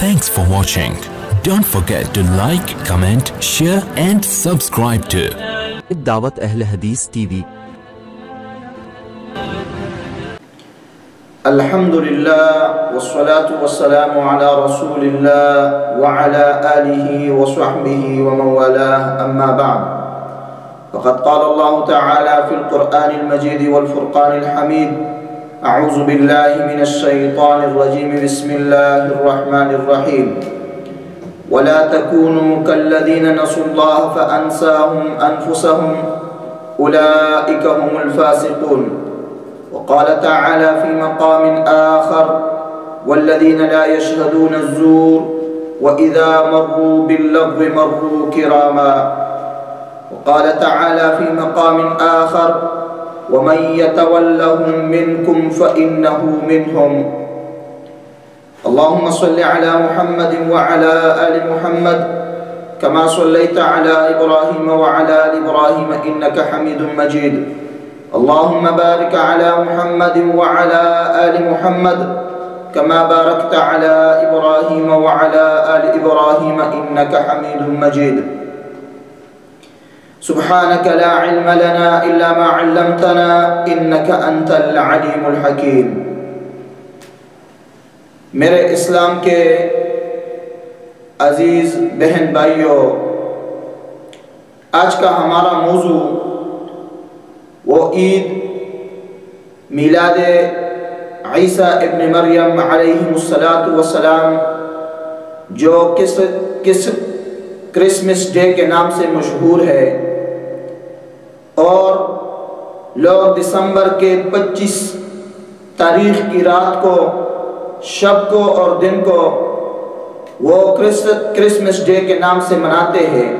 Thanks for watching. Don't forget to like, comment, share and subscribe to دعوت اہل حدیث T V. الحمدللہ والصلاة والسلام على رسول اللہ وعلى آلہ وصحبہ ومن والاه اما بعد فقد قال اللہ تعالی فی القرآن المجید والفرقان الحمید اعوذ باللہ من الشیطان الرجیم بسم اللہ الرحمن الرحیم ولا تكونوا كالذين نسوا الله فأنساهم أنفسهم أولئك هم الفاسقون. وقال تعالى في مقام آخر والذين لا يشهدون الزور وإذا مروا باللغو مروا كراما. وقال تعالى في مقام آخر ومن يتولهم منكم فإنه منهم. اللهم صل على محمد وعلى آل محمد كما صليت على إبراهيم وعلى آل إبراهيم إنك حميد مجيد. اللهم بارك على محمد وعلى آل محمد كما باركت على إبراهيم وعلى آل إبراهيم إنك حميد مجيد. سبحانك لا علم لنا إلا ما علمتنا إنك أنت العليم الحكيم. میرے اسلام کے عزیز بہن بھائیوں، آج کا ہمارا موضوع وہ عید میلاد عیسیٰ ابن مریم علیہ السلام جو کرسمس ڈے کے نام سے مشہور ہے، اور لوگ دسمبر کے 25 تاریخ کی رات کو، شب کو اور دن کو وہ کرسمس ڈے کے نام سے مناتے ہیں.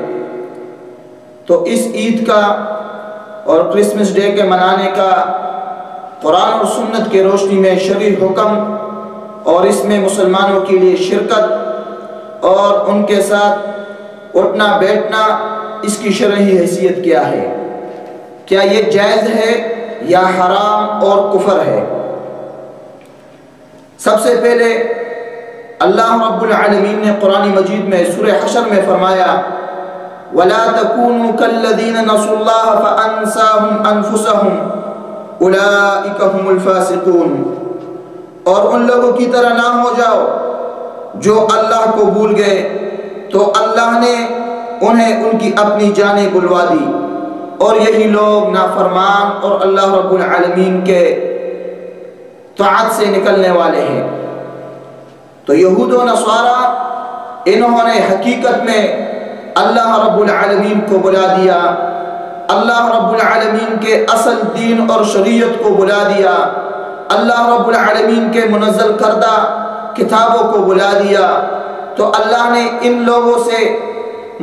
تو اس عید کا اور کرسمس ڈے کے منانے کا قرآن اور سنت کے روشنی میں شرعی حکم اور اس میں مسلمانوں کے لیے شرکت اور ان کے ساتھ اٹھنا بیٹھنا، اس کی شرعی حیثیت کیا ہے؟ کیا یہ جائز ہے یا حرام اور کفر ہے؟ سب سے پہلے اللہ رب العالمین نے قرآن مجید میں سورہ حشر میں فرمایا وَلَا تَكُونُوا كَالَّذِينَ نَسُوا اللَّهَ فَأَنْسَاهُمْ أَنفُسَهُمْ أُولَئِكَ هُمُ الْفَاسِقُونَ. اور ان لوگوں کی طرح نہ ہو جاؤ جو اللہ کو بھول گئے تو اللہ نے انہیں ان کی اپنی جانیں بلوا دی، اور یہی لوگ نافرمان اور اللہ رب العالمین کے طاعت سے نکلنے والے ہیں. تو یہود و نصارہ انہوں نے حقیقت میں اللہ رب العالمین کو بلا دیا، اللہ رب العالمین کے اصل دین اور شریعت کو بلا دیا، اللہ رب العالمین کے منزل کردہ کتابوں کو بلا دیا. تو اللہ نے ان لوگوں سے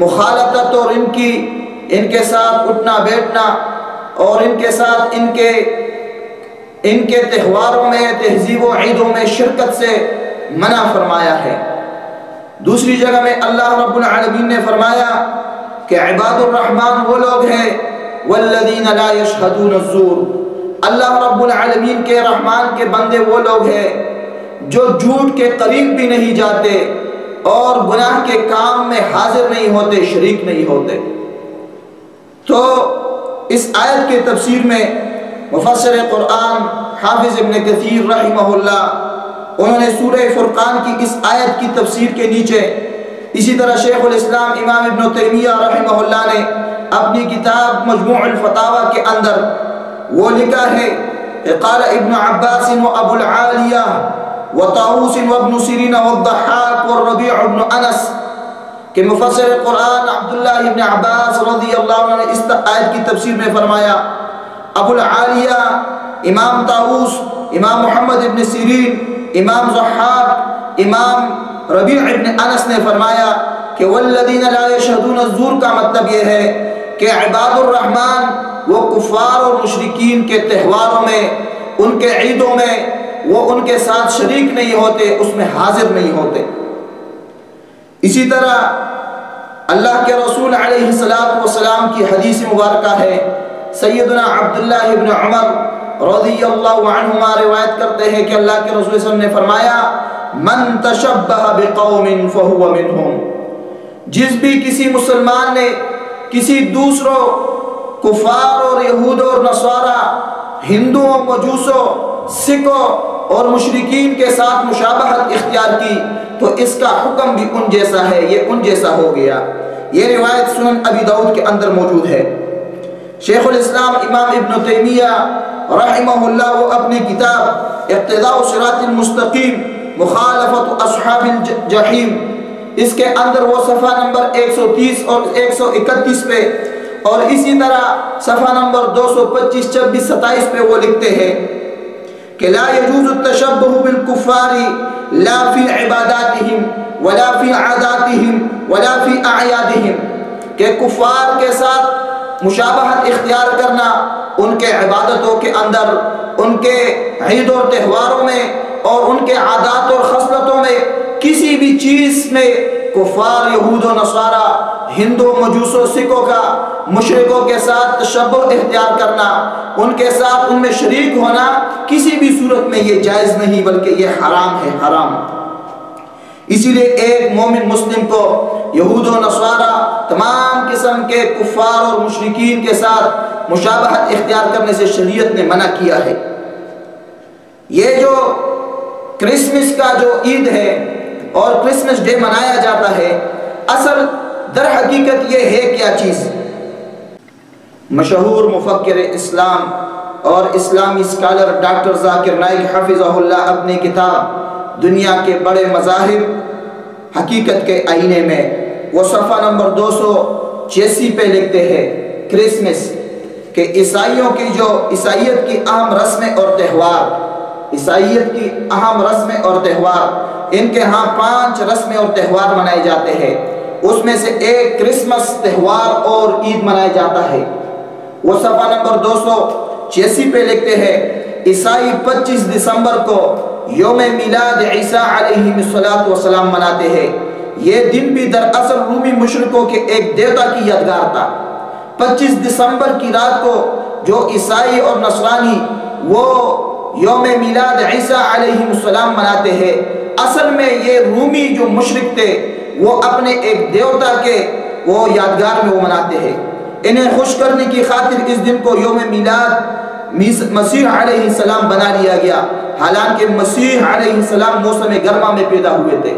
مخالفت اور ان کے ساتھ اٹھنا بیٹھنا اور ان کے ساتھ ان کے تہواروں میں، تہذیب و عیدوں میں شرکت سے منع فرمایا ہے. دوسری جگہ میں اللہ رب العالمین نے فرمایا کہ عباد الرحمن وہ لوگ ہیں والذین لا یشہدون الزور. اللہ رب العالمین کے رحمان کے بندے وہ لوگ ہیں جو جھوٹ کے قریب بھی نہیں جاتے اور گناہ کے کام میں حاضر نہیں ہوتے، شریک نہیں ہوتے. تو اس آیت کے تفسیر میں مفسر قرآن حافظ ابن کثیر رحمہ اللہ انہوں نے سورہ فرقان کی اس آیت کی تفسیر کے نیچے، اسی طرح شیخ الاسلام امام ابن تیمیہ رحمہ اللہ نے اپنی کتاب مجموع الفتاوی کے اندر وہ لکھا ہے کہ قال ابن عباس و ابو العالیہ و طاووس و ابن سیرین و الضحاک و ربیع ابن انس، کہ مفسر قرآن عبداللہ ابن عباس رضی اللہ عنہ نے اس آیت کی تفسیر میں فرمایا ابو العالیہ، امام طاووس، امام محمد ابن سیرین، امام ضحاک، امام ربیع ابن انس نے فرمایا کہ والذین لا یشہدون الزور کا مطلب یہ ہے کہ عباد الرحمن وہ کفار اور مشرکین کے تہواروں میں، ان کے عیدوں میں وہ ان کے ساتھ شریک نہیں ہوتے، اس میں حاضر نہیں ہوتے. اسی طرح اللہ کے رسول علیہ السلام کی حدیث مبارکہ ہے، سیدنا عبداللہ ابن عمر رضی اللہ عنہما روایت کرتے ہیں کہ اللہ کے رسول صلی اللہ علیہ وسلم نے فرمایا من تشبہ بقوم فہو منہم، جس بھی کسی مسلمان نے کسی دوسروں کفار اور یہود اور نصارہ، ہندوؤں، مجوسوں، سکھوں اور مشرکین کے ساتھ مشابہت اختیار کی تو اس کا حکم بھی ان جیسا ہے، یہ ان جیسا ہو گیا۔ یہ روایت سنن ابی داؤد کے اندر موجود ہے۔ شیخ الاسلام امام ابن تیمیہ رحمہ اللہ وہ اپنی کتاب اقتداء صراط المستقیم مخالفت اصحاب الجحیم، اس کے اندر وہ صفحہ نمبر 130 اور 131 پہ اور اسی طرح صفحہ نمبر 225، 26، 27 پہ وہ لکھتے ہیں کہ لا يجوز التشبہ بالکفار لا فی عباداتہم ولا فی عاداتہم ولا فی اعیادہم، کہ کفار کے ساتھ مشابہت اختیار کرنا ان کے عبادتوں کے اندر، ان کے عید اور تہواروں میں اور ان کے عادات اور خصلتوں میں، کسی بھی چیز میں کفار یہود و نصارہ، ہندو، مجوسوں، سکھوں کا مشرکوں کے ساتھ تشبہ اختیار کرنا، ان کے ساتھ ان میں شریک ہونا کسی بھی صورت میں یہ جائز نہیں بلکہ یہ حرام ہے، حرام۔ اسی لیے ایک مومن مسلم کو یہود و نصارہ، تمام قسم کے کفار اور مشرکین کے ساتھ مشابہت اختیار کرنے سے شریعت نے منع کیا ہے۔ یہ جو کرسمس کا جو عید ہے اور کرسمس ڈے منایا جاتا ہے، اصل در حقیقت یہ ہے کیا چیز؟ مشہور مفکر اسلام اور اسلامی اسکالر ڈاکٹر ذاکر نائک حفظہ اللہ اپنی کتاب دنیا کے بڑے مذاہب حقیقت کے آئینے میں وہ صفحہ نمبر 286 پہ لکھتے ہیں کرسمس کہ عیسائیوں کی جو عیسائیت کی اہم رسمیں اور تہوار، عیسائیت کی اہم رسمیں اور تہوار، ان کے ہاں 5 رسمیں اور تہوار منائے جاتے ہیں، اس میں سے ایک کرسمس تہوار اور عید منایا جاتا ہے۔ وہ صفحہ نمبر 286 پہ لکھتے ہیں عیسائی 25 دسمبر کو یوم میلاد عیسیٰ علیہ السلام مناتے ہیں۔ یہ دن بھی دراصل رومی مشرکوں کے ایک دیوتا کی یادگار تھا۔ 25 دسمبر کی رات کو جو عیسائی اور نصرانی وہ یوم میلاد عیسیٰ علیہ السلام مناتے ہیں، اصل میں یہ رومی جو مشرک تھے وہ اپنے ایک دیوتا کے وہ یادگار میں وہ مناتے ہیں۔ انہیں خوش کرنے کی خاطر اس دن کو یوم میلاد مسیح علیہ السلام بنا لیا گیا، حالانکہ مسیح علیہ السلام موسم گرما میں پیدا ہوئے تھے،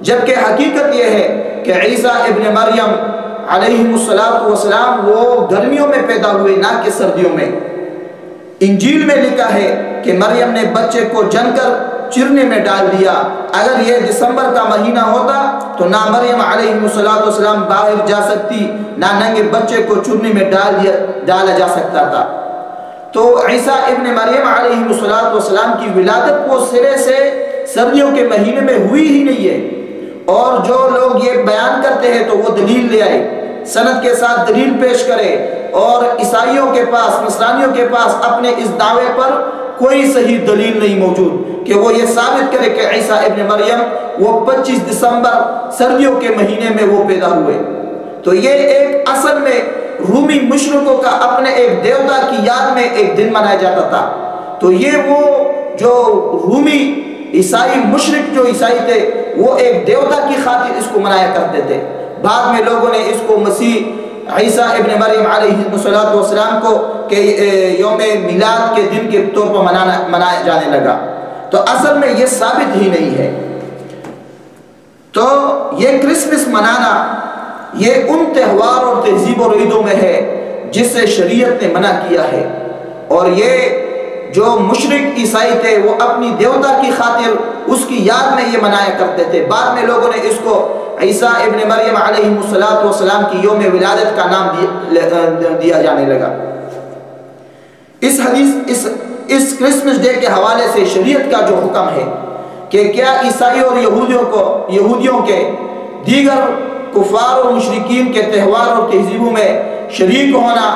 جبکہ حقیقت یہ ہے کہ عیسیٰ ابن مریم علیہ السلام وہ گرمیوں میں پیدا ہوئے، نہ کہ سردیوں میں۔ انجیل میں لکھا ہے کہ مریم نے بچے کو جن کر چرنے میں ڈال دیا۔ اگر یہ دسمبر کا مہینہ ہوتا تو نہ مریم علیہ السلام باہر جا سکتی، نہ ننگے بچے کو چرنے میں ڈالا جا سکتا تھا۔ تو عیسیٰ ابن مریم علیہ السلام کی ولادت وہ سرے سے سردیوں کے مہینے میں ہوئی ہی نہیں ہے، اور جو لوگ یہ بیان کرتے ہیں تو وہ دلیل لے آئے، سند کے ساتھ دلیل پیش کرے، اور عیسائیوں کے پاس، نصرانیوں کے پاس اپنے اس دعوے پر کوئی صحیح دلیل نہیں موجود کہ وہ یہ ثابت کرے کہ عیسیٰ ابن مریم وہ 25 دسمبر سردیوں کے مہینے میں وہ پیدا ہوئے۔ تو یہ ایک اصل میں رومی مشرکوں کا اپنے ایک دیوتا کی یاد میں ایک دن منایا جاتا تھا۔ تو یہ وہ جو رومی عیسائی مشرک جو عیسائی تھے وہ ایک دیوتا کی خاطر اس کو منایا کرتے تھے۔ بعد میں لوگوں نے اس کو مسیح عیسیٰ ابن مریم علیہ السلام کو کہ یوم میلاد کے دن کے طور پر منایا جانے لگا، تو اصل میں یہ ثابت ہی نہیں ہے۔ تو یہ کرسمس منانا یہ ان تہوار اور تہذیب اور عیدوں میں ہے جس سے شریعت نے منع کیا ہے، اور یہ جو مشرک عیسائی تھے وہ اپنی دیوتا کی خاطر اس کی یاد میں یہ منایا کرتے تھے۔ بعد میں لوگوں نے اس کو عیسیٰ ابن مریم علیہ السلام کی یوم ولادت کا نام دیا جانے لگا۔ اس کرسمس ڈے کے حوالے سے شریعت کا جو حکم ہے کہ کیا عیسائی اور یہودیوں کے دیگر کفار اور مشرکین کے تہوار اور تہذیبوں میں شریک ہونا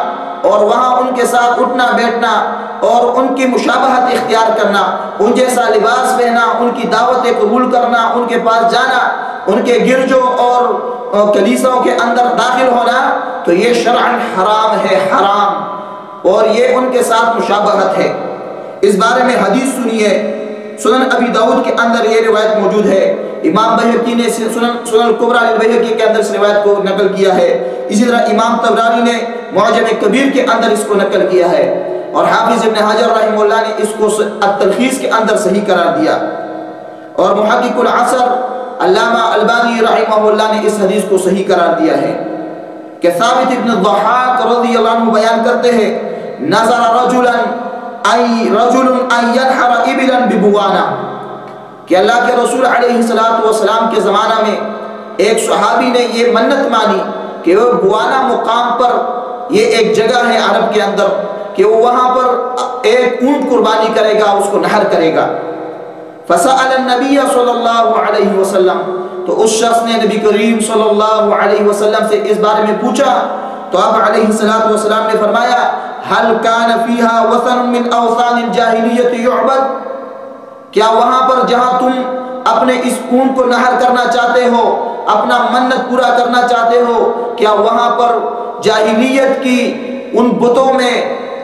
اور وہاں ان کے ساتھ اٹھنا بیٹھنا اور ان کی مشابہت اختیار کرنا، ان جیسا لباس پہنا، ان کی دعوتیں قبول کرنا، ان کے پاس جانا، ان کے گرجوں اور کلیساؤں کے اندر داخل ہونا، تو یہ شرعاً حرام ہے، حرام، اور یہ ان کے ساتھ مشابہت ہے۔ اس بارے میں حدیث سنیے، سنن ابی داؤد کے اندر یہ روایت موجود ہے، امام بہقی نے سنن الکبریٰ للبیہقی کے اندر اس روایت کو نقل کیا ہے، اسی طرح امام طبرانی نے معجم کبیر کے اندر اس کو نقل کیا ہے، اور حافظ ابن حجر رحمہ اللہ نے اس کو التلخیص کے اندر صحیح قرار دیا، اور محقق العصر علامہ البانی رحمہ اللہ نے اس حدیث کو صحیح قرار دیا ہے کہ ثابت ابن الضحاک رضی اللہ عنہ بیان کرتے ہیں نظر رجل ان ينحر ابلا ببوانا، کہ اللہ کے رسول علیہ السلام کے زمانہ میں ایک صحابی نے یہ منت مانی کہ وہ بوانا مقام پر، یہ ایک جگہ ہے عرب کے اندر، کہ وہ وہاں پر ایک اونٹ قربانی کرے گا، اس کو نحر کرے گا۔ فسأل النبی صلی اللہ علیہ وسلم، تو اس شخص نے نبی کریم صلی اللہ علیہ وسلم سے اس بارے میں پوچھا، تو آپ علیہ السلام نے فرمایا هل كان فيها وثن من اوثان الجاہلیت يعبد، کیا وہاں پر جہاں تم اپنے اس اونٹ کو نحر کرنا چاہتے ہو، اپنا منت پورا کرنا چاہتے ہو، کیا وہاں پر جاہلیت کی ان بتوں میں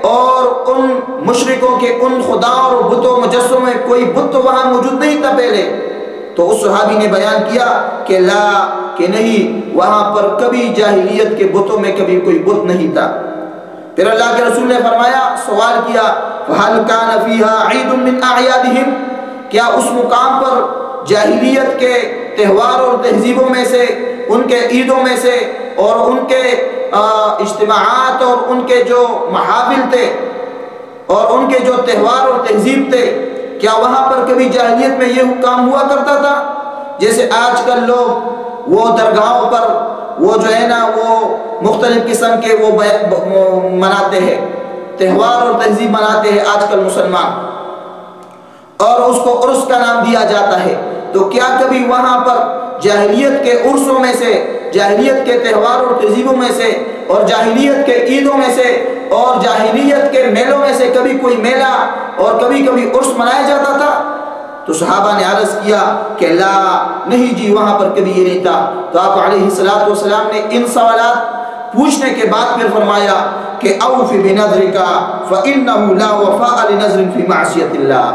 اور ان مشرکوں کے ان خداؤں اور بتوں مجسموں میں کوئی بت تو وہاں موجود نہیں تھا پہلے؟ تو اس صحابی نے بیان کیا کہ لا، کہ نہیں، وہاں پر کبھی جاہلیت کے بتوں میں کبھی کوئی بت نہیں تھا۔ پھر اللہ کے رسول نے فرمایا، سوال کیا فَهَلْ كَانَ فِيهَا عِيدٌ مِّنْ أَعْيَادِهِمْ، کیا اس مقام پر جاہلیت کے تہوار اور تہذیبوں میں سے، ان کے عیدوں میں سے اور ان کے اجتماعات اور ان کے جو محافل تھے اور ان کے جو تہوار اور تہذیب تھے، کیا وہاں پر کبھی جاہلیت میں یہ کام ہوا کرتا تھا؟ جیسے آج کل لوگ وہ درگاہوں پر وہ جو ہے نا وہ مختلف قسم کے وہ مناتے ہیں، تہوار اور تہذیب مناتے ہیں آج کل مسلمان، اور اس کو عرس کا نام دیا جاتا ہے، تو کیا کبھی وہاں پر جاہلیت کے عرسوں میں سے، جاہلیت کے تہوار اور تہذیبوں میں سے اور جاہلیت کے عیدوں میں سے اور جاہلیت کے میلوں میں سے کبھی کوئی میلہ اور کبھی کبھی عرس منایا جاتا تھا؟ تو صحابہ نے عرض کیا کہ لا، نہیں جی، وہاں پر کبھی یہ نہیں تھا۔ تو آپ علیہ السلام نے ان سوالات پوچھنے کے بعد پھر فرمایا کہ اوف بنذرک فانه لا وفاء لنذر فی معصیت اللہ،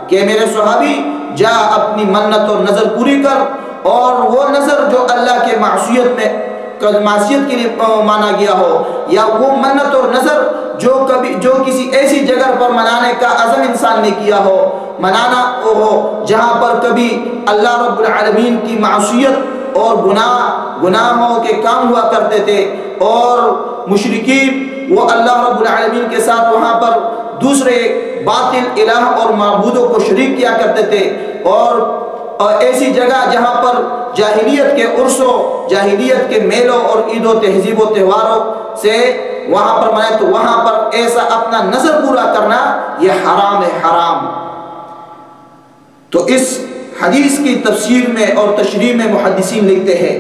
کہ میرے صحابی جا اپنی منت اور نظر پوری کر، اور وہ نظر جو اللہ کے معصیت کے لیے مانا گیا ہو، یا وہ منت اور نظر جو کسی ایسی جگہ پر منانے کا عزم انسان نے کیا ہو، منانا ہو جہاں پر کبھی اللہ رب العالمین کی معصیت اور گناہوں کے کام ہوا کرتے تھے، اور مشرکین وہ اللہ رب العالمین کے ساتھ وہاں پر دوسرے باطل الہ اور معبودوں کو شریک کیا کرتے تھے، اور ایسی جگہ جہاں پر جاہلیت کے عرسوں، جاہلیت کے میلوں اور عید و تہذیب و تہواروں سے وہاں پر منائے، تو وہاں پر ایسا اپنا نظر پورا کرنا یہ حرام ہے، حرام۔ تو اس حدیث کی تفسیر میں اور تشریح میں محدثین لکھتے ہیں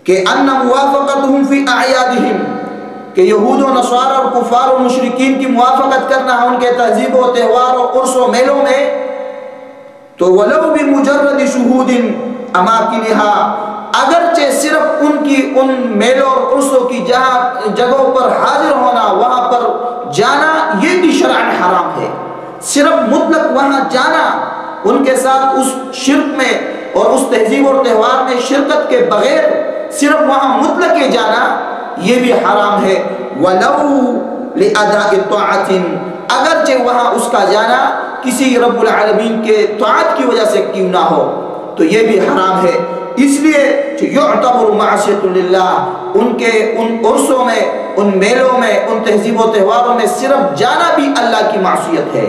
کہ ان موافقتهم فی اعیادہم، کہ یہود و نصارى اور کفار و مشرکین کی موافقت کرنا ان کے تہذیب و تہوار و عرس و میلوں میں، تو ولو بمجرد شہود اماکنها، اگرچہ صرف ان کی ان میلوں اور عرسوں کی جگہوں پر حاضر ہونا، وہاں پر جانا، یہ بھی شرعاً حرام ہے۔ صرف مطلق وہاں جانا، ان کے ساتھ اس شرک میں اور اس تہذیب اور تہوار میں شرکت کے بغیر صرف وہاں مطلق جانا، یہ بھی حرام ہے۔ وَلَوْ لِأَدَاءِ طَاعَةٍ، اگرچہ وہاں اس کا جانا کسی رب العالمین کے طاعت کی وجہ سے کیوں نہ ہو، تو یہ بھی حرام ہے۔ اس لیے کہ یعتبر معصیت للہ، ان کے ان عرسوں میں، ان میلوں میں، ان تہذیب و تہواروں میں صرف جانا بھی اللہ کی معصیت ہے،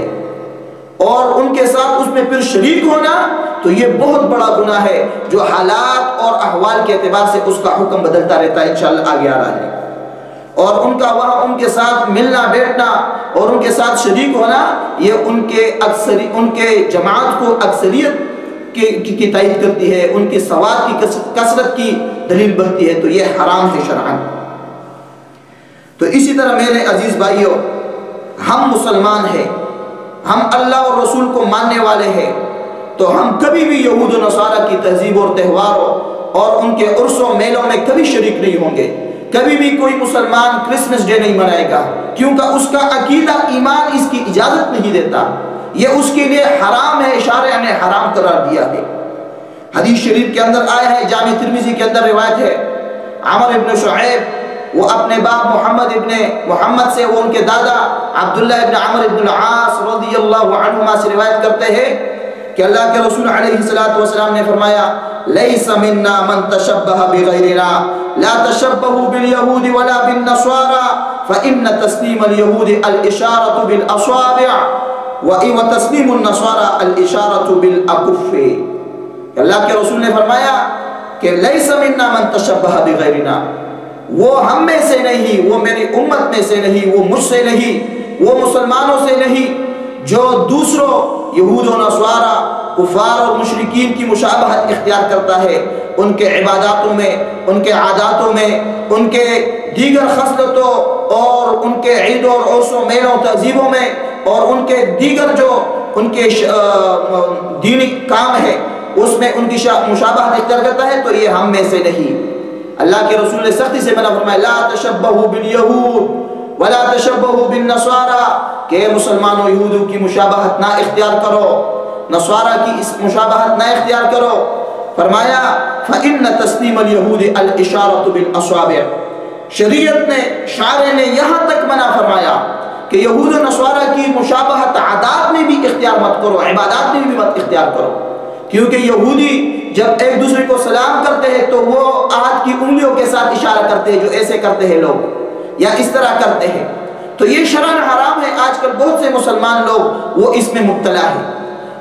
اور ان کے ساتھ اس میں پھر شریک ہونا تو یہ بہت بڑا گناہ ہے، جو حالات اور احوال کے اعتبار سے اس کا حکم بدلتا رہتا ہے، انشاءاللہ آگے آ رہا ہے۔ اور ان کا وہاں ان کے ساتھ ملنا بیٹھنا اور ان کے ساتھ شریک ہونا، یہ ان کے جماعت کو اکثریت کی تائید کرتی ہے، ان کی سواد کی کثرت کی دلیل بنتی ہے، تو یہ حرام ہے شرعاً۔ تو اسی طرح میرے عزیز بھائیوں، ہم مسلمان ہیں، ہم اللہ اور رسول کو ماننے والے ہیں، تو ہم کبھی بھی یہود و نصارہ کی تہذیب اور تہواروں اور ان کے عرسوں میلوں میں کبھی شریک نہیں ہوں گے۔ کبھی بھی کوئی مسلمان کرسمس ڈے نہیں منائے گا، کیونکہ اس کا عقیدہ ایمان اس کی اجازت نہیں دیتا۔ یہ اس کے لیے حرام ہے، شارع نے حرام قرار دیا ہے۔ حدیث شریف کے اندر آیا ہے، جامع ترمذی کے اندر روایت ہے، عمر ابن شعیب وہ اپنے باپ محمد سے، وہ ان کے دادا عبداللہ ابن عمر ابن العاص رضی اللہ عنہما سے روایت کرتے ہیں کہ اللہ کے رسول علیہ السلام نے فرمایا لیس منا من تشبہ بغیرنا لا تشبہوا بالیہود ولا بالنصارى فإن تسلیم اليہود الاشارة بالاصابع وتسلیم النصارى الاشارة بالاکف۔ اللہ کے رسول نے فرمایا کہ لیس منا من تشبہ بغیرنا، وہ ہم میں سے نہیں، وہ میری امت میں سے نہیں، وہ مجھ سے نہیں، وہ مسلمانوں سے نہیں جو دوسروں یہود و نصارہ کفار اور مشرکین کی مشابہت اختیار کرتا ہے، ان کے عباداتوں میں، ان کے عاداتوں میں، ان کے دیگر خصلتوں اور ان کے عید اور عرس و میل و تہذیبوں میں اور ان کے دیگر جو ان کے دینی کام ہے اس میں ان کی مشابہت اختیار کرتا ہے، تو یہ ہم میں سے نہیں۔ اللہ کے رسول نے سختی سے منع فرمایا لا تشبہوا بالیہود ولا تشبہوا بالنصارى، کہ مسلمانوں یہودوں کی مشابہت نہ اختیار کرو، نصارہ کی اس مشابہت نہ اختیار کرو۔ فرمایا فَإِنَّ تَسْلِيمَ الْيَهُودِ الْإِشَارَةُ بِالْأَصَابِعِ، شریعت نے، شارع نے یہاں تک منع فرمایا کہ یہود و نصارہ کی مشابہت عادات میں بھی اختیار مت کرو، عبادات میں بھی مت اختیار کرو، کیونکہ یہودی جب ایک دوسرے کو سلام کرتے ہیں تو وہ ہاتھ کی انگلیوں کے ساتھ اشارہ کرتے ہیں، جو ایسے کرتے ہیں لوگ یا اس طرح کرتے ہیں، تو یہ شرعاً حرام ہے۔ آج کل بہت سے مسلمان لوگ وہ اس میں مبتلا ہیں،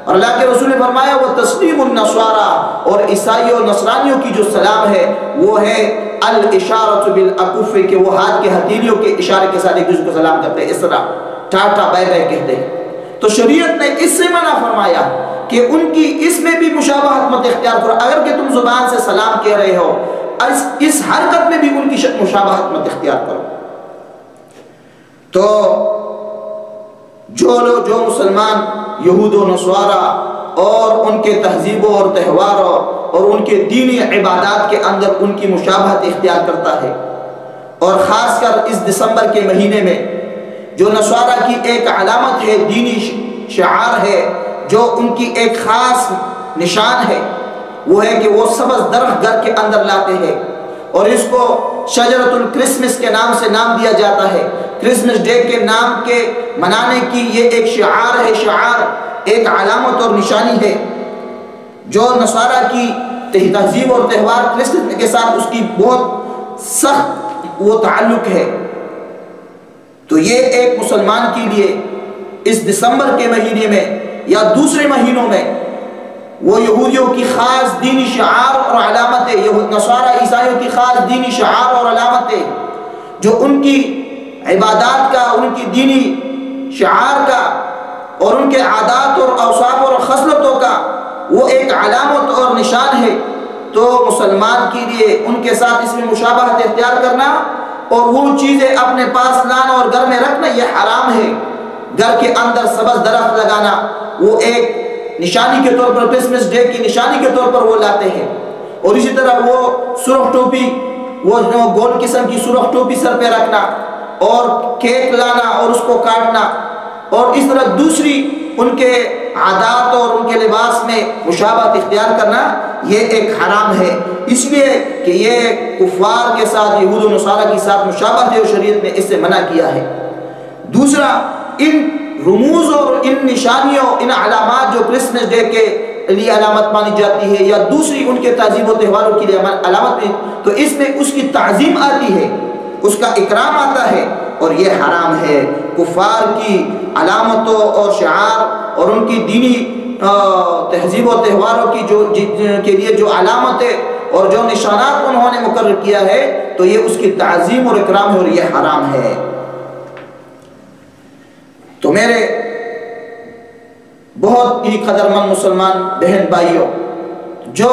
اور اللہ کے رسول نے فرمایا وہ تسلیم النصارى، اور عیسائیوں اور نصرانیوں کی جو سلام ہے وہ ہے الاشارۃ بالاکف، کہ وہ ہاتھ کے ہتھیلیوں کے اشارے کے ساتھ ایک دوسرے کو سلام کرتے ہیں، اس طرح ٹاٹا بائے بائے کہتے ہیں۔ تو شریعت نے اس سے منع فرمایا کہ ان کی اس میں بھی مشابہت مت اختیار کرو، اگر کہ تم زبان سے سلام کہہ رہے ہو اس حرکت میں بھی ان کی مشابہت مت اختیار کرو۔ تو جو مسلمان یہود و نصارہ اور ان کے تہذیبوں اور تہواروں اور ان کے دینی عبادات کے اندر ان کی مشابہت اختیار کرتا ہے، اور خاص کر اس دسمبر کے مہینے میں جو نصارہ کی ایک علامت ہے، دینی شعار ہے، جو ان کی ایک خاص نشان ہے، وہ ہے کہ وہ سبز درخت گھر کے اندر لاتے ہیں، اور اس کو شجرۃ الکرسمس کے نام سے نام دیا جاتا ہے۔ کرسمس ڈے کے نام کے منانے کی یہ ایک شعار ہے، شعار ایک علامت اور نشانی ہے، جو نصارہ کی تہذیب اور تہوار کرسمس کے ساتھ اس کی بہت سخت وہ تعلق ہے۔ تو یہ ایک مسلمان کے لیے اس دسمبر کے مہینے میں یا دوسرے مہینوں میں وہ یہودیوں کی خاص دینی شعار اور علامتیں، نصارہ عیسائیوں کی خاص دینی شعار اور علامتیں، جو ان کی عبادات کا، ان کی دینی شعار کا اور ان کے عادات اور اوصاف اور خصلتوں کا وہ ایک علامت اور نشان ہے، تو مسلمان کے لیے ان کے ساتھ اس میں مشابہت اختیار کرنا اور وہ چیزیں اپنے پاس لانا اور گھر میں رکھنا یہ حرام ہے۔ گھر کے اندر سبز درخت لگانا وہ ایک نشانی کے طور پر، کرسمس ڈے کی نشانی کے طور پر وہ لاتے ہیں، اور اسی طرح وہ سرخ ٹوپی، وہ گول قسم کی سرخ ٹوپی سر پہ رکھنا اور کیک لانا اور اس کو کاٹنا، اور اس طرح دوسری ان کے عادات اور ان کے لباس میں مشابہت اختیار کرنا یہ ایک حرام ہے، اس لیے کہ یہ کفار کے ساتھ، یہود و نصارہ کے ساتھ مشابہت ہے، اور شریعت نے اس سے منع کیا ہے۔ دوسرا، ان رموز اور ان نشانیوں، ان علامات جو کرسمس ڈے کے لیے علامت مانی جاتی ہے یا دوسری ان کے تہذیب و تہواروں کے لیے علامت میں، تو اس میں اس کی تعظیم آتی ہے، اس کا اکرام آتا ہے، اور یہ حرام ہے۔ کفار کی علامتوں اور شعار اور ان کی دینی تہذیب و تہواروں کی کے لیے جو علامتیں اور جو نشانات انہوں نے مقرر کیا ہے، تو یہ اس کی تعظیم اور اکرام ہے، اور یہ حرام ہے۔ تو میرے بہت ہی قدرمند مسلمان بہن بھائیوں، جو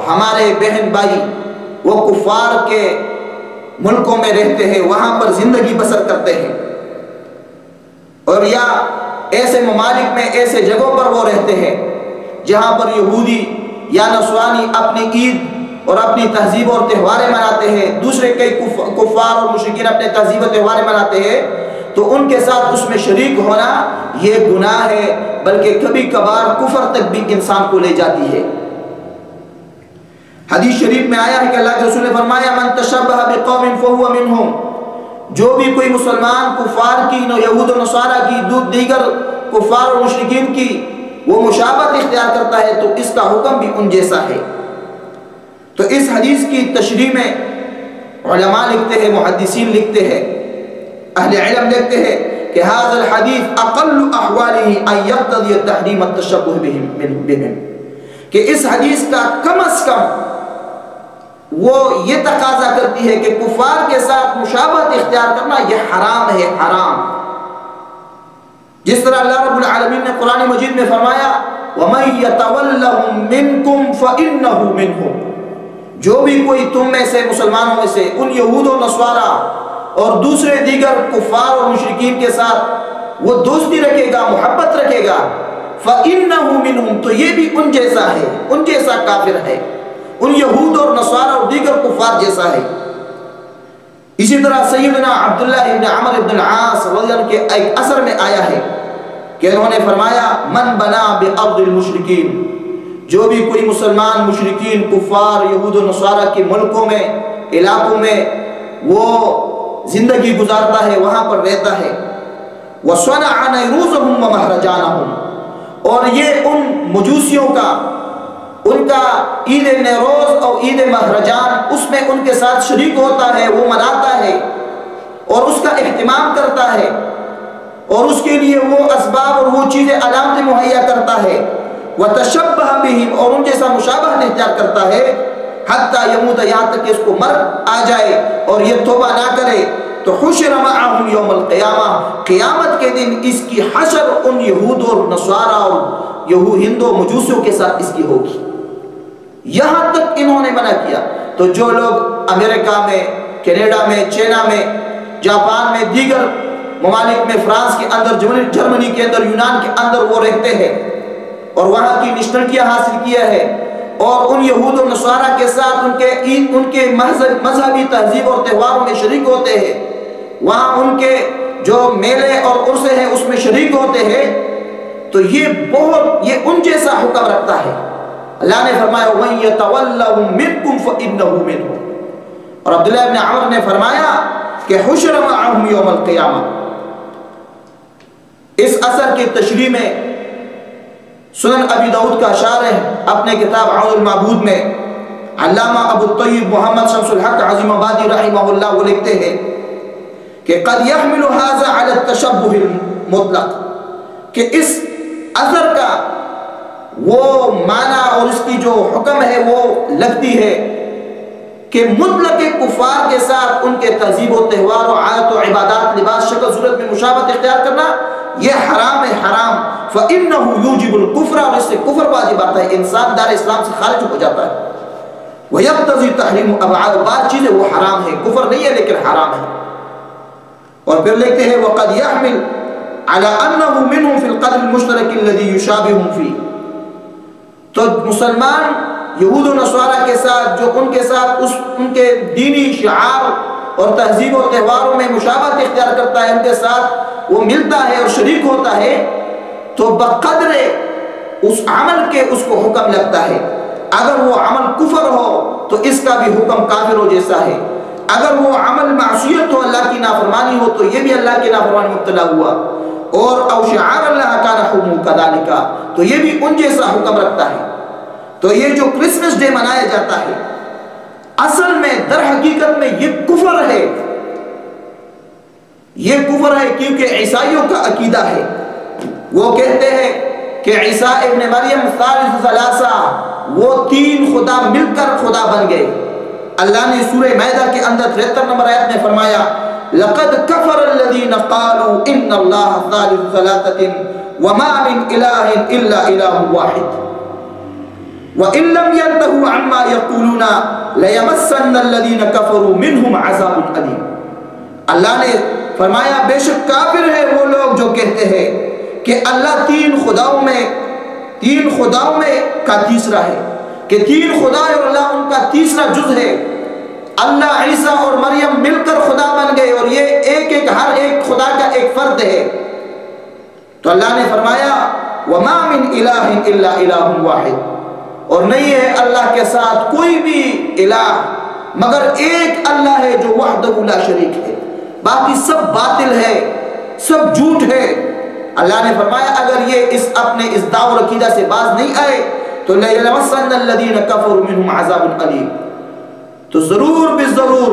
ہمارے بہن بھائی وہ کفار کے ملکوں میں رہتے ہیں، وہاں پر زندگی بسر کرتے ہیں، اور یا ایسے ممالک میں، ایسے جگہوں پر وہ رہتے ہیں جہاں پر یہودی یا نصرانی اپنی عید اور اپنی تہذیب اور تہواریں مناتے ہیں، دوسرے کئی کفار اور مشرکین اپنے تہذیب و تہواریں مناتے ہیں، تو ان کے ساتھ اس میں شریک ہونا یہ گناہ ہے، بلکہ کبھی کبھار کفر تک بھی انسان کو لے جاتی ہے۔ حدیث شریف میں آیا ہے کہ اللہ کے رسول نے فرمایا من تشبہ بقوم فہو منہم، جو بھی کوئی مسلمان کفار کی، یہود و نصارہ کی، دیگر کفار اور مشرکین کی وہ مشابہت اختیار کرتا ہے تو اس کا حکم بھی ان جیسا ہے۔ تو اس حدیث کی تشریح میں علماء لکھتے ہیں، محدثین لکھتے ہیں، اہل علم لکھتے ہیں کہ هذا الحدیث اقل احوالہ ان یقتضی تحریم التشبہ بہم، کہ اس حدیث کا کم از کم وہ یہ تقاضا کرتی ہے کہ کفار کے ساتھ مشابہت اختیار کرنا یہ حرام ہے، حرام۔ جس طرح اللہ رب العالمین نے قرآن مجید میں فرمایا وَمَن يَتَوَلَّهُم مِّنكُمْ فَإِنَّهُ مِنْهُمْ، جو بھی کوئی تم میں سے، مسلمانوں میں سے، ان یہود و نصارہ اور دوسرے دیگر کفار اور مشرکین کے ساتھ وہ دوستی رکھے گا، محبت رکھے گا، فَإِنَّهُ مِنْهُمْ، تو یہ بھی ان جیسا ہے، ان جیسا کافر ہے، ان یہود اور نصارہ اور دیگر کفار جیسا ہے۔ اسی طرح سیدنا عبداللہ ابن عمر ابن العاص رضی اللہ عنہ کے ایک اثر میں آیا ہے کہ انہوں نے فرمایا من بنا بأرض المشرکین، جو بھی کوئی مسلمان مشرکین، کفار، یہود و نصارہ کے ملکوں میں، علاقوں میں وہ زندگی گزارتا ہے، وہاں پر رہتا ہے، وَصَنَعَ نَيْرُوزَهُمْ وَمَهْرَجَانَهُمْ، اور یہ ان مجوسیوں کا، ان کا عید نیروز اور عید مہرجان، اس میں ان کے ساتھ شریک ہوتا ہے، وہ مناتا ہے اور اس کا اہتمام کرتا ہے اور اس کے لیے وہ اسباب اور وہ چیزیں علامتیں مہیا کرتا ہے، وَتَشَبَّهَ بِهِمْ، اور ان جیسا مشابہت اختیار کرتا ہے، حتیٰ یموت، یہاں تک کہ اس کو مرگ آ جائے اور یہ توبہ نہ کرے، تو حشر معہم یوم القیامہ، قیامت کے دن اس کی حشر ان یہود اور نصارہ اور ہندو مجوسیوں کے ساتھ اس کی ہوگی۔ یہاں تک انہوں نے منع کیا۔ تو جو لوگ امریکہ میں، کینیڈا میں، چائنا میں، جاپان میں، دیگر ممالک میں، فرانس کے اندر، جرمنی کے اندر، یونان کے اندر وہ رہتے ہیں اور وہاں کی نیشنلٹیاں حاصل کیا ہے اور ان یہود و نصارہ کے ساتھ ان کے مذہبی تہذیب اور تہواروں میں شریک ہوتے ہیں، وہاں ان کے جو میلے اور عرصے ہیں اس میں شریک ہوتے ہیں، تو یہ ان جیسا حکم رکھتا ہے۔ اللہ نے فرمایا وَمَن يَتَوَلَّهُم مِّنكُمْ فَإِنَّهُ مِنْهُمْ، اور عبداللہ ابن عمر نے فرمایا کہ حشر معہم یوم القیامہ۔ اس اثر کی تشریح میں سنن ابی داؤد کا شارح اپنے کتاب عون المعبود میں علامہ ابو الطیب محمد شمس الحق عظیم آبادی رحمہ اللہ وہ لکھتے ہیں کہ قد يحمل هذا على التشبه المطلق، کہ اس اثر کا وہ معنی اور اس کی جو حکم ہے وہ لگتی ہے کہ مطلق کفار کے ساتھ ان کے تہذیب و تہوار و عادت و عبادات، لباس، شکل صورت میں مشابہت اختیار کرنا یہ حرام ہے، حرام۔ فَإِنَّهُ يُوجِبُ الْكُفْرَ، اور اس سے کفر واجب آتا ہے، انسان دار اسلام سے خارج ہو جاتا ہے۔ وَيَقْتَضِي تَحْرِيمُ أَبْعَادُ، بعض چیزیں وہ حرام ہے، کفر نہیں ہے لیکن حرام ہے۔ اور پھر لکھتے ہیں وَقَدْ يَحْمِلُ عَلَىٰ أَنَّهُ مِنْهُمْ فِي الْقَدْرِ الْمُشْتَرَكِ الَّذِي يُشَابِهُمْ فِيهِ، تو مسلمان یہود و نصارہ کے ساتھ جو ان کے ساتھ ان کے دینی شعار اور تہذیب و تہواروں میں مشابہت اختیار کرتا ہے، ان کے ساتھ وہ ملتا ہے اور شریک ہوتا ہے، تو بقدر اس عمل کے اس کو حکم لگتا ہے۔ اگر وہ عمل کفر ہو تو اس کا بھی حکم کافروں جیسا ہے، اگر وہ عمل معصیت ہو، اللہ کی نافرمانی ہو، تو یہ بھی اللہ کی نافرمانی میں مبتلا ہوا، اور او شعار اللہ کان حکمہ کذالک، تو یہ بھی ان جیسا حکم رکھتا ہے۔ تو یہ جو کرسمس ڈے منایا جاتا ہے اصل میں در حقیقت میں یہ کفر ہے، یہ کفر ہے، کیونکہ عیسائیوں کا عقیدہ ہے، وہ کہتے ہیں کہ عیسیٰ ابن مریم ثالث ثلاثہ، وہ تین خدا مل کر خدا بن گئے۔ اللہ نے سورہ مائدہ کے اندر 73 نمبر آیت میں فرمایا لَقَدْ كَفَرَ الَّذِينَ قَالُوا إِنَّ اللَّهَ ثَالِثُ ثَلَاثَةٍ وَمَا مِنْ إِلَٰهٍ إِلَّا إِلَٰهٌ وَاحِدٌ وَإِن لَّمْ يَنْتَهُوا عَمَّا يَقُولُونَ لَيَمَسَّنَّ الَّذِينَ كَفَرُوا مِنْهُمْ عَذَابٌ أَلِيمٌ، اللہ نے فرمایا بے شک کافر ہے وہ لوگ جو کہتے ہیں کہ اللہ تین خداؤں میں کا تیسرا ہے، کہ تین خدا اور اللہ ان کا تیسرا جز ہے، اللہ عیسیٰ اور مریم مل کر خدا بن گئے اور یہ ایک ہر ایک خدا کا ایک فرد ہے، تو اللہ نے فرمایا وَمَا مِنْ إِلَٰهٍ إِلَّا إِلَٰهٌ وَاحِدٌ، اور نہیں ہے اللہ کے ساتھ کوئی بھی الہ مگر ایک اللہ ہے جو وحدہ لا شریک ہے، باقی سب باطل ہے، سب جھوٹ ہے۔ اللہ نے فرمایا اگر یہ اپنے اس دعوی عقیدہ سے باز نہیں آئے تو لَيَمَسَّنَّ الَّذِينَ كَفَرُوا مِنْهُمْ عَذَابٌ أَلِيمٌ، تو ضرور بالضرور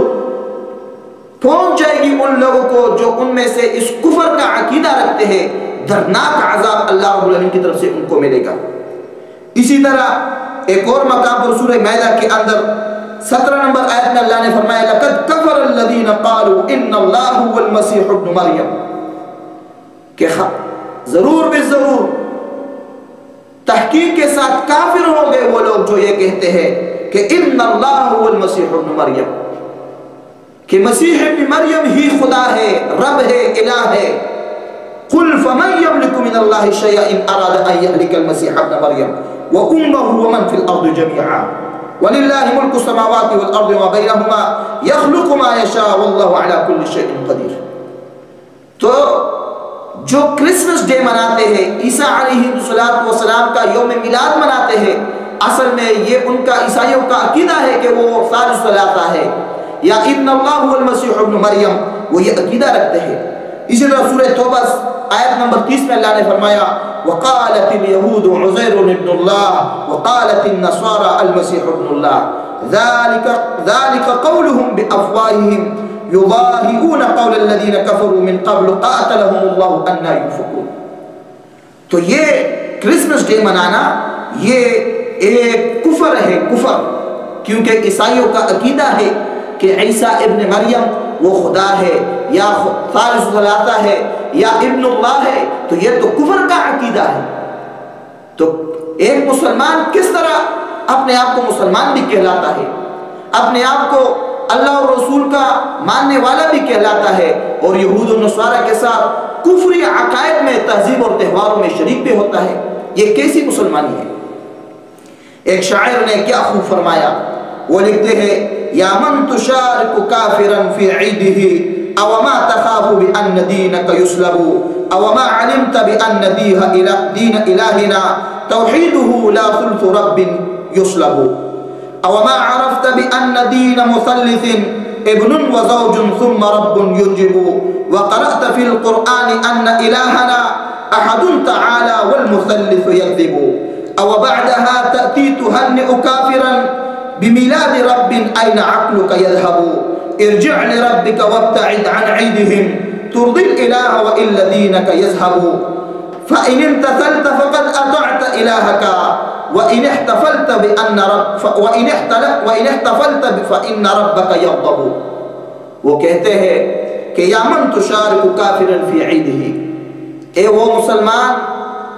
پہنچ جائے گی ان لوگوں کو جو ان میں سے اس کفر کا عقیدہ رکھتے ہیں، دردناک عذاب اللہ رب العالمین کی طرف سے ان کو ملے گا۔ اسی طرح ایک اور مقام پر سورہ مائدہ کے اندر 17 نمبر آیت میں اللہ نے فرمایا لَقَدْ كَفَرَ الَّذِينَ قَالُوا إِنَّ اللَّهُ هُوَ الْمَسِيحُ ابْنُ مَرْيَمَ، کہ ضرور بالضرور تحقیق کے ساتھ کافر ہو گئے وہ لوگ جو یہ کہتے ہیں کہ ان اللہ هو المسیح ابن مریم، کہ مسیح ابن مریم ہی خدا ہے، رب ہے، الہ ہے۔ قل فمن یملک من اللہ شیئا ان اراد ان یہلک المسیح ابن مریم وامہ ومن فی الارض جميعا وللہ ملک السماوات والارض وما بینہما یخلق ما یشاء واللہ علی کل شیء قدیر۔ تو جو کرسمس ڈے مناتے ہیں، عیسیٰ علیہ السلام کا یوم میلاد مناتے ہیں، اصل میں یہ ان کا عیسائیوں کا عقیدہ ہے کہ وہ ثالث ثلاثہ ہے، یا ان اللہ هو المسیح ابن مریم، وہ یہ عقیدہ رکھتے ہیں۔ اسی طرح سورہ توبہ آیت نمبر 30 میں اللہ نے فرمایا وقالت اليہود عزیر ابن اللہ وقالت النصارى المسیح ابن اللہ ذلك قولهم بافواہہم یضاہئون قول الذین کفروا من قبل قاتلهم اللہ انا یؤفکون۔ تو یہ کرسمس ڈے منانا یہ ایک کفر ہے، کفر، کیونکہ عیسائیوں کا عقیدہ ہے کہ عیسیٰ ابن مریم وہ خدا ہے یا ثالث ثلاثہ ہے یا ابن اللہ ہے، تو یہ تو کفر کا عقیدہ ہے۔ تو ایک مسلمان کس طرح اپنے آپ کو مسلمان بھی کہلاتا ہے، اپنے آپ کو اللہ اور رسول کا ماننے والا بھی کہلاتا ہے، اور یہود و نصارہ کے ساتھ کفری عقائد میں، تہذیب اور تہواروں میں شریک بھی ہوتا ہے؟ یہ کیسی مسلمانی ہے؟ ایک شاعر نے کیا خوب فرمایا، وہ لکھتے ہیں یا من تشارک کافرا فی عیدہ او ما تخاف بان دینک یسلب او ما علمت بان دین الہنا توحیدہ لا ثلث رب یسلب او ما عرفت بان دین مثلث ابن وزوج ثم رب ينجب وقرأت في القرآن ان الہنا احد تعالى والمثلث يكذب او بعدها تأتي تهنئ كافرا بميلاد رب أين عقلك يذهب ارجع لربك وابتعد عن عيدهم ترضي الإله وإلا دينك يذهب فإن امتثلت فقد أطعت إلهك وإن احتفلت وإن احتفلت فإن ربك يغضب۔ وہ کہتے ہیں کہ یا من تشارک کافرا فی عیدہ، اے وہ مسلمان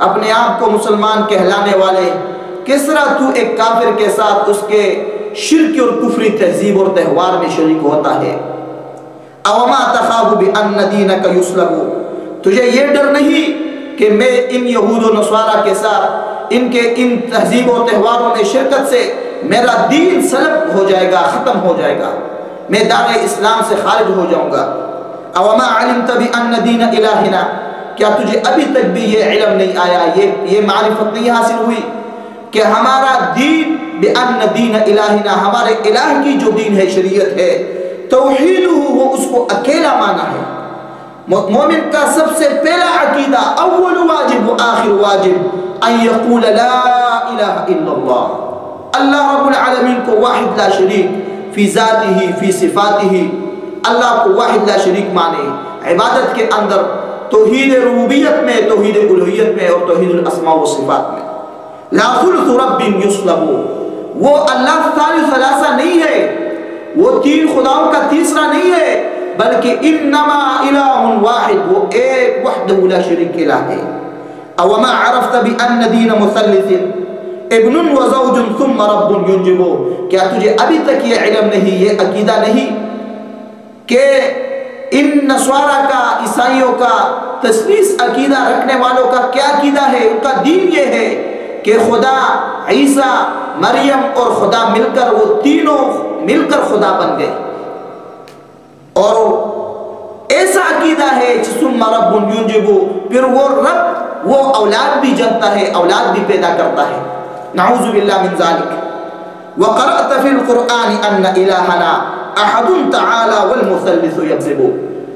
اپنے آپ کو مسلمان کہلانے والے، کس طرح تو ایک کافر کے ساتھ اس کے شرک اور کفری تہذیب اور تہوار میں شریک ہوتا ہے؟ اوما تخاف بان دینک یسلب، تجھے یہ ڈر نہیں کہ میں ان یہود و نصارہ کے ساتھ ان کے ان تہذیب اور تہواروں میں شرکت سے میرا دین سلب ہو جائے گا، ختم ہو جائے گا، میں دار اسلام سے خارج ہو جاؤں گا؟ اوما علمت بان دین الہنا، کیا تجھے ابھی تک بھی یہ علم نہیں آیا، یہ معرفت نہیں حاصل ہوئی کہ ہمارا دین بأن دین الہنا، ہمارے الہ کی جو دین ہے، شریعت ہے، توحید وہ اس کو اکیلا مانا ہے۔ مومن کا سب سے پہلا عقیدہ، اول واجب و آخر واجب ان یقول لا الہ الا اللہ، اللہ رب العالمین کو واحد لا شریک فی ذاتہ فی صفاتہ، اللہ کو واحد لا شریک مانے، عبادت کے اندر توحید ربوبیت میں، توحید الوہیت میں اور توحید الاسماء و صفات میں۔ لا ثلث رب یسلب، وہ اللہ ثالث ثلاثہ نہیں ہے، وہ تین خداؤں کا تیسرا نہیں ہے، بلکہ انما الہ واحد، وہ ایک وحدہ لا شریک الہ ہے۔ او ما عرفت بان دین مثلث ابن وزوج ثم رب ينجب، کیا تجھے ابھی تک یہ علم نہیں، یہ عقیدہ نہیں کہ ان نصارہ کا، عیسائیوں کا، تثلیث عقیدہ رکھنے والوں کا کیا عقیدہ ہے؟ ان کا دین یہ ہے کہ خدا عیسیٰ مریم اور خدا مل کر وہ تینوں مل کر خدا بن گئے. اور ایسا عقیدہ ہے ثم رب ينجب، پھر وہ رب وہ اولاد بھی جنتا ہے، اولاد بھی پیدا کرتا ہے. نعوذ باللہ من ذالک. وقرأت فی القرآن ان الہنا احد تعالی والمثلث یکذب.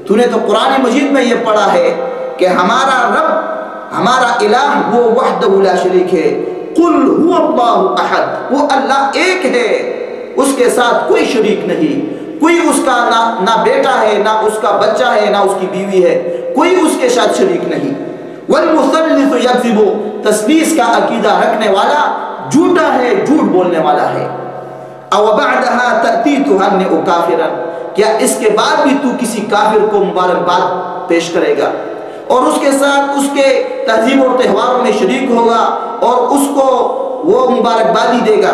تو نے تو قرآن مجید میں یہ پڑھا ہے کہ ہمارا رب، ہمارا الہ وہ وحدہ لا شریک ہے. قل هو اللہ احد، وہ اللہ ایک ہے، اس کے ساتھ کوئی شریک نہیں، کوئی اس کا نہ بیٹا ہے، نہ اس کا بچہ ہے، نہ اس کی بیوی ہے، کوئی اس کے ساتھ شریک نہیں. والمثلث یکذب، تثلیث کا عقیدہ رکھنے والا جھوٹا ہے، جھوٹ بولنے والا ہے. او بعدها تأتی تهنئ کافرا، کیا اس کے بعد بھی تو کسی کافر کو مبارکباد پیش کرے گا اور اس کے ساتھ اس کے تہذیب اور تہواروں میں شریک ہوگا اور اس کو وہ مبارکبادی دے گا.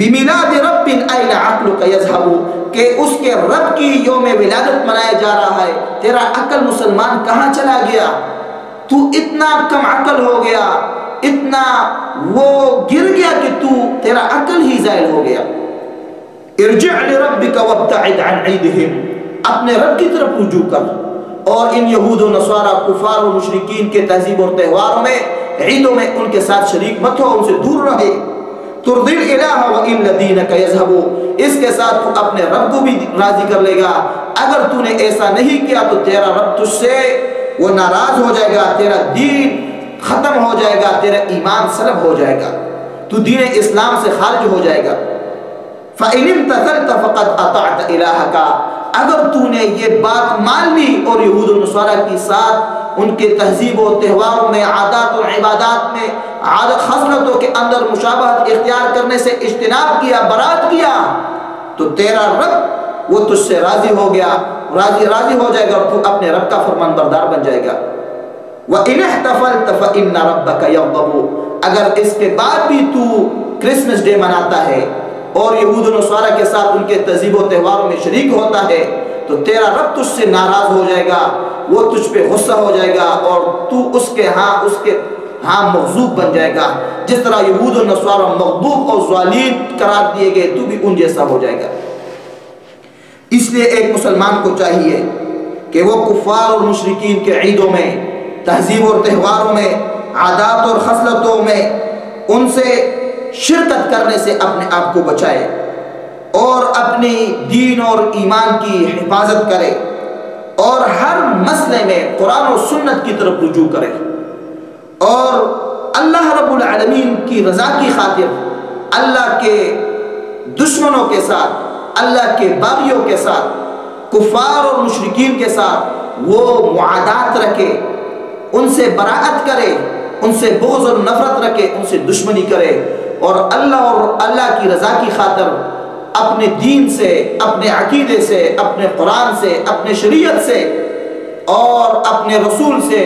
بمیلاد رب این عقلک یذهب، کہ اس کے رب کی یوم ولادت منایا جا رہا ہے، تیرا عقل مسلمان کہاں چلا گیا؟ تو اتنا کم عقل ہو گیا، اتنا وہ گر گیا کہ تیرا عقل ہی زائل ہو گیا. ارجع لربک وابتعد عن عیدہم، اپنے رب کی طرف رجوع کر اور ان یہود و نصارہ کفار و مشرکین کے تہذیب اور تہواروں میں، عیدوں میں ان کے ساتھ شریک مت ہو، ان سے دور رہے. ترضی الالہ وان دینک یذهب، اس کے ساتھ تو اپنے رب کو بھی راضی کر لے گا. اگر تو نے ایسا نہیں کیا تو تیرا رب تجھ سے وہ ناراض ہو جائے گا، تیرا دین ختم ہو جائے گا، تیرا ایمان سلب ہو جائے گا، تو دین اسلام سے خارج ہو جائے گا. فَإِنِ امْتَثَلْتَ فَقَدْ أَطَعْتَ إِلَٰهَكَ، اگر تو نے یہ بات مان لی اور یہود و نصارہ کے ساتھ ان کے تہذیب و تہواروں میں، عادات اور عبادات میں، عادت خصلتوں کے اندر مشابہت اختیار کرنے سے اجتناب کیا، برات کیا، تو تیرا رب وہ تجھ سے راضی ہو گیا، راضی ہو جائے گا اور تو اپنے رب کا فرمان بردار بن جائے گا. وَإِنِ احْتَفَلْتَ فَإِنَّ رَبَّكَ يَغْضَبُ، اگر اس کے بعد بھی تو کرسمس ڈے مناتا ہے اور یہود و نصارہ کے ساتھ ان کے تہذیب و تہواروں میں شریک ہوتا ہے تو تیرا رب تجھ سے ناراض ہو جائے گا، وہ تجھ پہ غصہ ہو جائے گا اور تو اس کے ہاں مغضوب بن جائے گا. جس طرح یہود و نصارہ مغضوب اور ذلیل قرار دیے گئے تو بھی ان جیسا ہو جائے گا. اس لیے ایک مسلمان کو چاہیے کہ وہ کفار اور مشرکین کے عیدوں میں، تہذیب اور تہواروں میں، عادات اور خصلتوں میں ان سے شرکت کرنے سے اپنے آپ کو بچائے اور اپنی دین اور ایمان کی حفاظت کرے اور ہر مسئلے میں قرآن و سنت کی طرف رجوع کرے اور اللہ رب العالمین کی رضا کی خاطر اللہ کے دشمنوں کے ساتھ، اللہ کے باغیوں کے ساتھ، کفار اور مشرکین کے ساتھ وہ معادات رکھے، ان سے براءت کرے، ان سے بغض اور نفرت رکھے، ان سے دشمنی کرے اور اللہ کی رضا کی خاطر اپنے دین سے، اپنے عقیدے سے، اپنے قرآن سے، اپنے شریعت سے اور اپنے رسول سے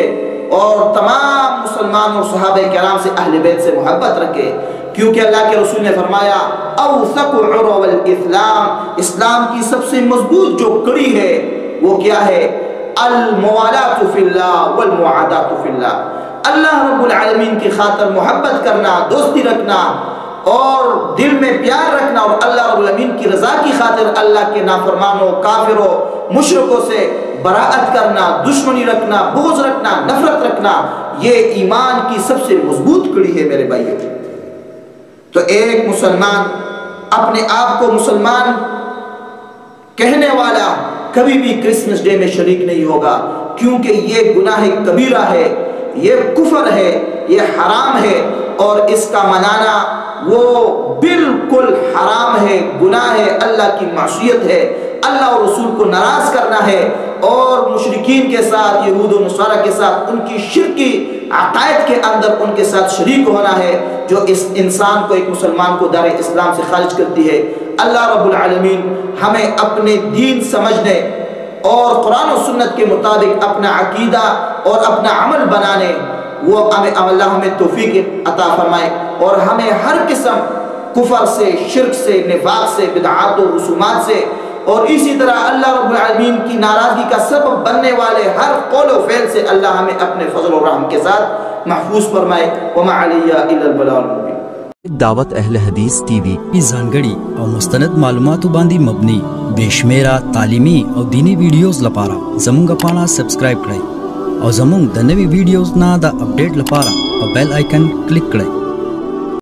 اور تمام مسلمان اور صحابہ کرام سے، اہل بیت سے محبت رکھے. کیونکہ اللہ کے رسول نے فرمایا اوثق عروہ الاسلام، اسلام کی سب سے مضبوط جو کڑی ہے وہ کیا ہے؟ الموالات فی اللہ والمعادات فی اللہ، اللہ رب العالمین کی خاطر محبت کرنا، دوستی رکھنا اور دل میں پیار رکھنا اور اللہ رب العالمین کی رضا کی خاطر اللہ کے نافرمانوں، کافروں، مشرکوں سے براءت کرنا، دشمنی رکھنا، بغض رکھنا، نفرت رکھنا، یہ ایمان کی سب سے مضبوط کڑی ہے میرے بھائیوں. تو ایک مسلمان اپنے آپ کو مسلمان کہنے والا کبھی بھی کرسمس ڈے میں شریک نہیں ہوگا، کیونکہ یہ گناہ کبیرہ ہے، یہ کفر ہے، یہ حرام ہے اور اس کا منانا وہ بالکل حرام ہے، گناہ ہے، اللہ کی معصیت ہے، اللہ اور رسول کو ناراض کرنا ہے اور مشرکین کے ساتھ، یہود و نصارہ کے ساتھ ان کی شرکی عقائد کے اندر ان کے ساتھ شریک ہونا ہے جو اس انسان کو، ایک مسلمان کو دار اسلام سے خارج کرتی ہے. اللہ رب العالمین ہمیں اپنے دین سمجھنے اور قرآن و سنت کے مطابق اپنا عقیدہ اور اپنا عمل بنانے وہ اللہ ہمیں توفیق عطا فرمائے اور ہمیں ہر قسم کفر سے، شرک سے، نفاق سے، بدعات و رسومات سے اور اسی طرح اللہ رب العالمین کی ناراضگی کا سبب بننے والے ہر قول و فعل سے اللہ ہمیں اپنے فضل و رحم کے ساتھ محفوظ فرمائے. وما علیہ الا البلاغ المبین. دعوت اہل حدیث ٹی وی ځانګړي او مستند معلوماتو باندې مبني بشمیره تعلیمي او دینی ویډیوز لپاره زموږ پاڼه سبسکرایب کړئ او زموږ د نوي ویډیوز نه د اپډیټ لپاره په بیل آیکن کلیک کړئ.